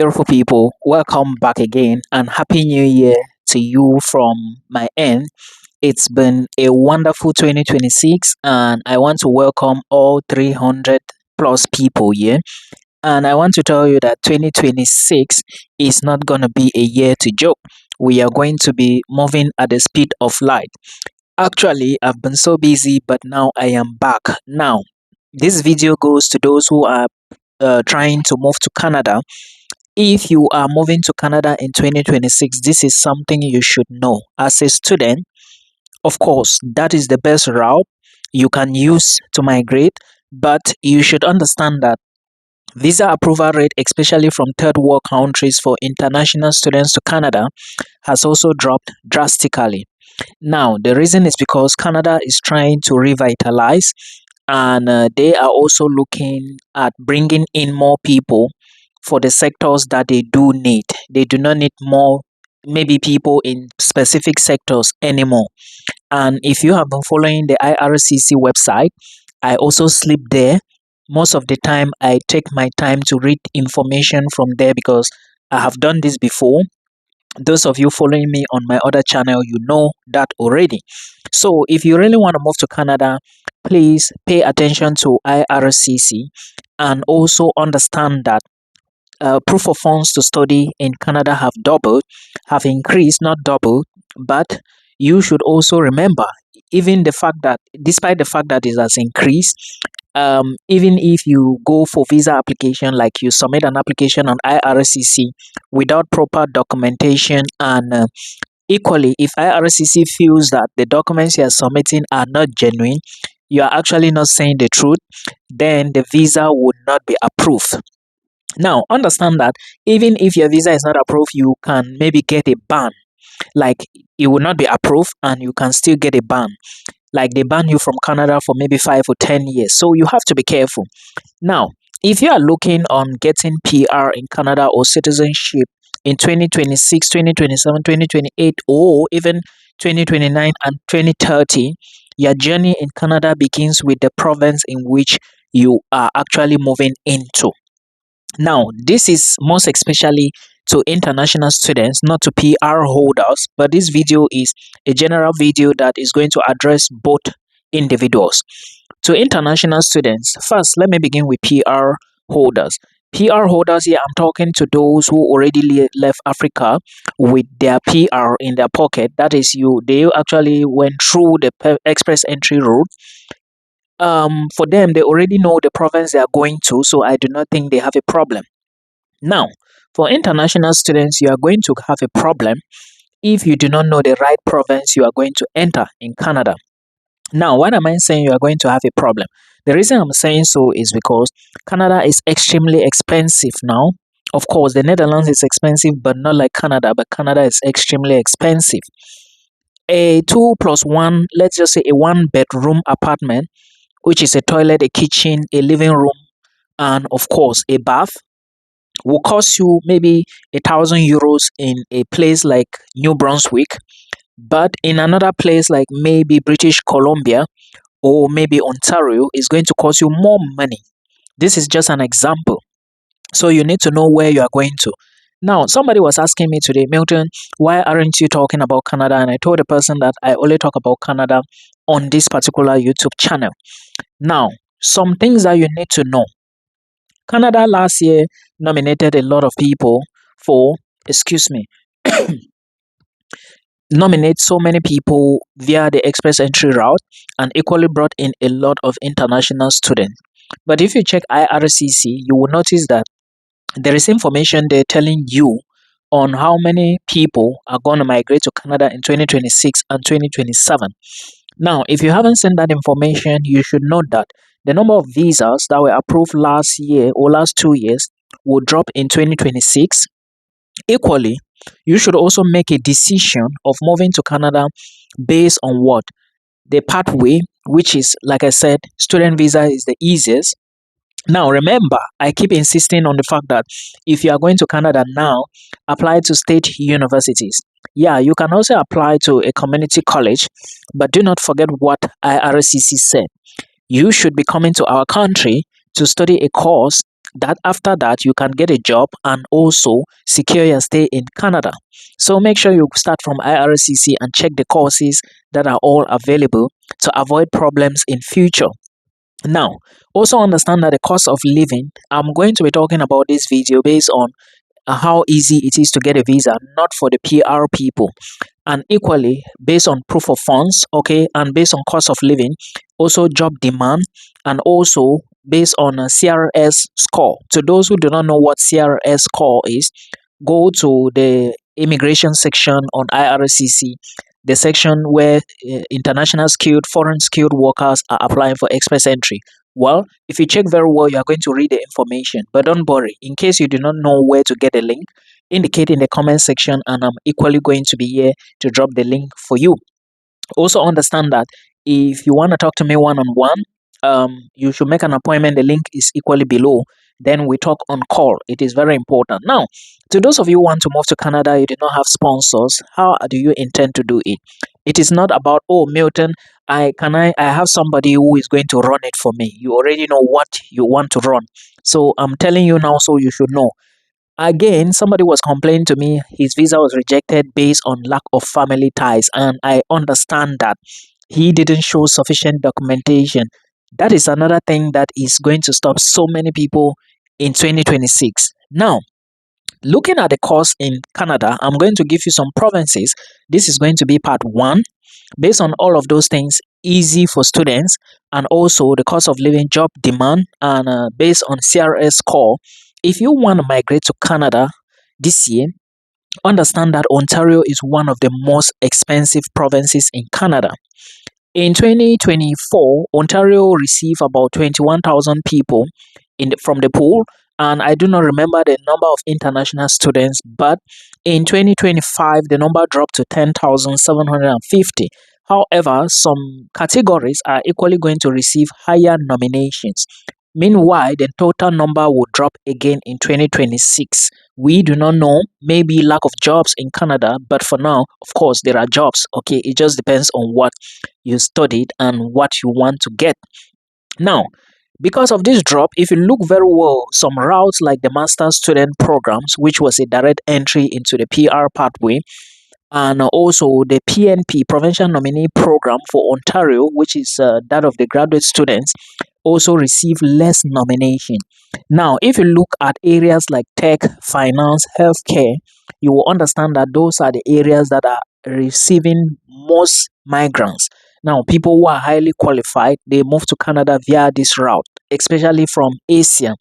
Beautiful people, welcome back again and happy new year to you from my end. It's been a wonderful 2026 and I want to welcome all 300 plus people here. And I want to tell you that 2026 is not going to be a year to joke. We are going to be moving at the speed of light. Actually, I've been so busy, but now I am back. Now, this video goes to those who are trying to move to Canada. If you are moving to Canada in 2026, this is something you should know. As a student, of course, that is the best route you can use to migrate, but you should understand that visa approval rate, especially from third world countries for international students to Canada, has also dropped drastically. Now, the reason is because Canada is trying to revitalize and they are also looking at bringing in more people for the sectors that they do need. They do not need more, maybe people in specific sectors anymore. And if you have been following the IRCC website, I also sleep there. Most of the time, I take my time to read information from there because I have done this before. Those of you following me on my other channel, you know that already. So if you really want to move to Canada, please pay attention to IRCC and also understand that proof of funds to study in Canada have increased, not doubled, but you should also remember, even the fact that, despite the fact that it has increased, even if you go for visa application, like you submit an application on IRCC without proper documentation, and equally, if IRCC feels that the documents you are submitting are not genuine, you are actually not saying the truth, then the visa would not be approved. Now, understand that even if your visa is not approved, you can maybe get a ban. Like, it will not be approved and you can still get a ban. Like, they ban you from Canada for maybe 5 or 10 years. So you have to be careful. Now, if you are looking on getting PR in Canada or citizenship in 2026, 2027, 2028, or even 2029 and 2030, your journey in Canada begins with the province in which you are actually moving into. Now, this is most especially to international students, not to PR holders, but this video is a general video that is going to address both individuals. To international students, first, let me begin with PR holders. PR holders here, I'm talking to those who already left Africa with their PR in their pocket. That is, they actually went through the express entry route. For them, they already know the province they are going to, so I do not think they have a problem. Now, for international students, you are going to have a problem if you do not know the right province you are going to enter in Canada. Now, why am I saying you are going to have a problem? The reason I'm saying so is because Canada is extremely expensive now. Of course, the Netherlands is expensive, but not like Canada, but Canada is extremely expensive. A 2+1, let's just say a 1 bedroom apartment, which is a toilet, a kitchen, a living room, and of course, a bath, will cost you maybe €1,000 in a place like New Brunswick, but in another place like maybe British Columbia or maybe Ontario is going to cost you more money. This is just an example. So you need to know where you are going to. Now, somebody was asking me today, Milton, why aren't you talking about Canada? And I told the person that I only talk about Canada on this particular YouTube channel. Now, some things that you need to know. Canada last year nominated a lot of people for, nominate so many people via the express entry route and equally brought in a lot of international students. But if you check IRCC, you will notice that there is information there telling you on how many people are going to migrate to Canada in 2026 and 2027. Now, if you haven't seen that information, you should note that the number of visas that were approved last year or last 2 years will drop in 2026. Equally, you should also make a decision of moving to Canada based on what? The pathway, which is, like I said, student visa is the easiest. Now, remember, I keep insisting on the fact that if you are going to Canada now, apply to state universities. Yeah, you can also apply to a community college, but do not forget what IRCC said. You should be coming to our country to study a course that after that you can get a job and also secure your stay in Canada. So make sure you start from IRCC and check the courses that are all available to avoid problems in future. Now, also understand that the cost of living, I'm going to be talking about this video based on how easy it is to get a visa, not for the PR people, and equally based on proof of funds, okay, and based on cost of living, also job demand, and also based on a CRS score. To those who do not know what CRS score is, go to the immigration section on IRCC, the section where international skilled, foreign skilled workers are applying for express entry. Well, if you check very well, you are going to read the information. But don't worry, in case you do not know where to get a link, indicate in the comment section, and I'm equally going to be here to drop the link for you. Also understand that if you want to talk to me one on one, you should make an appointment. The link is equally below. Then we talk on call. It is very important. Now, to those of you who want to move to Canada, you do not have sponsors. How do you intend to do it? It is not about, oh, Milton, I have somebody who is going to run it for me. You already know what you want to run. So I'm telling you now, so you should know. Again, somebody was complaining to me his visa was rejected based on lack of family ties, and I understand that he didn't show sufficient documentation. That is another thing that is going to stop so many people in 2026. Now, looking at the course in Canada, I'm going to give you some provinces. This is going to be part one. Based on all of those things, easy for students, and also the cost of living, job demand, and based on CRS score. If you want to migrate to Canada this year, understand that Ontario is one of the most expensive provinces in Canada. In 2024, Ontario received about 21,000 people from the pool, and I do not remember the number of international students, but in 2025, the number dropped to 10,750. However, some categories are equally going to receive higher nominations. Meanwhile, the total number will drop again in 2026. We do not know, maybe lack of jobs in Canada, but for now, of course, there are jobs. Okay, it just depends on what you studied and what you want to get. Now, because of this drop, if you look very well, some routes like the Master Student Programs, which was a direct entry into the PR pathway, and also the PNP, Provincial Nominee Program for Ontario, which is that of the graduate students, also receive less nomination. Now, if you look at areas like tech, finance, healthcare, you will understand that those are the areas that are receiving most migrants. Now, people who are highly qualified, they move to Canada via this route, especially from Asia.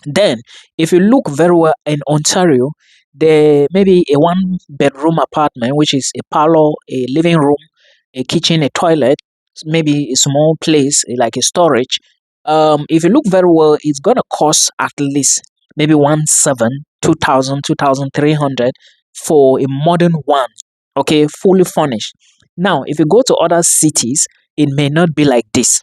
Then, if you look very well in Ontario, there may be a one bedroom apartment, which is a parlor, a living room, a kitchen, a toilet, maybe a small place like a storage. If you look very well, it's gonna cost at least maybe 1,700, 2,000, 2,300 for a modern one, okay, fully furnished. Now, if you go to other cities, it may not be like this.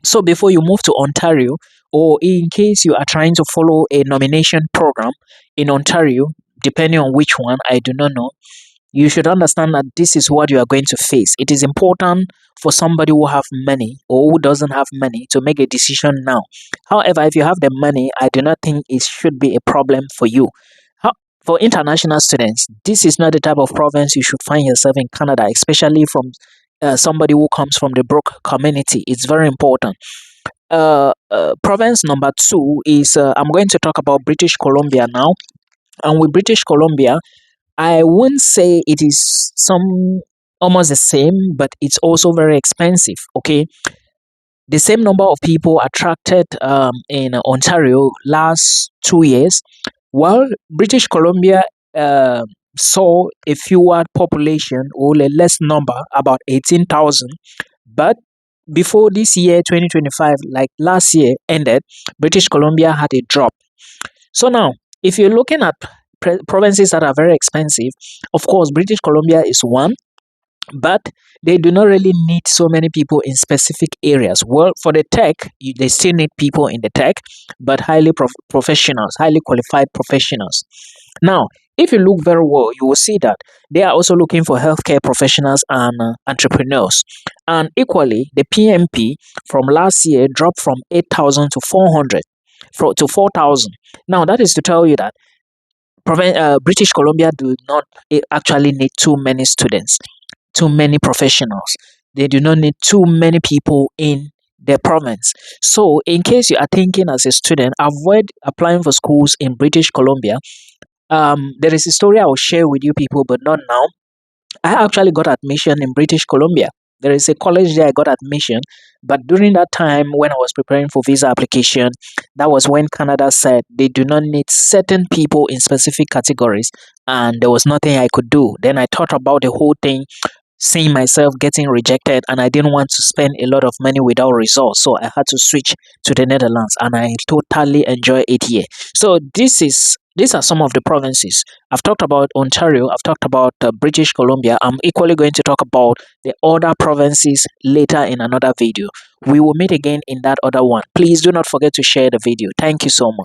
So before you move to Ontario, or in case you are trying to follow a nomination program in Ontario, depending on which one, I do not know, you should understand that this is what you are going to face. It is important for somebody who have money or who doesn't have money to make a decision now. However, if you have the money, I do not think it should be a problem for you. How, for international students, this is not the type of province you should find yourself in Canada, especially from somebody who comes from the broke community. It's very important. Province number two is I'm going to talk about British Columbia now. And with British Columbia, I wouldn't say it is some almost the same, but it's also very expensive. Okay, the same number of people attracted in Ontario last 2 years, while British Columbia uh, saw a fewer population or a less number, about 18,000. But before this year, 2025, like last year ended, British Columbia had a drop. So now, if you're looking at provinces that are very expensive, of course, British Columbia is one, but they do not really need so many people in specific areas. Well, for the tech, they still need people in the tech, but highly professionals, highly qualified professionals. Now, if you look very well, you will see that they are also looking for healthcare professionals and entrepreneurs. And equally, the PMP from last year dropped from 8,000 to 400. to 4,000. Now, that is to tell you that British Columbia do not actually need too many students, too many professionals. They do not need too many people in the province. So, in case you are thinking as a student, avoid applying for schools in British Columbia. There is a story I will share with you people, but not now. I actually got admission in British Columbia. There is a college there I got admission, but during that time when I was preparing for visa application, that was when Canada said they do not need certain people in specific categories, and there was nothing I could do. Then I thought about the whole thing, seeing myself getting rejected, and I didn't want to spend a lot of money without results, so I had to switch to the Netherlands, and I totally enjoy it here. So these are some of the provinces. I've talked about Ontario, I've talked about British Columbia. I'm equally going to talk about the other provinces later in another video. We will meet again in that other one. Please do not forget to share the video. Thank you so much.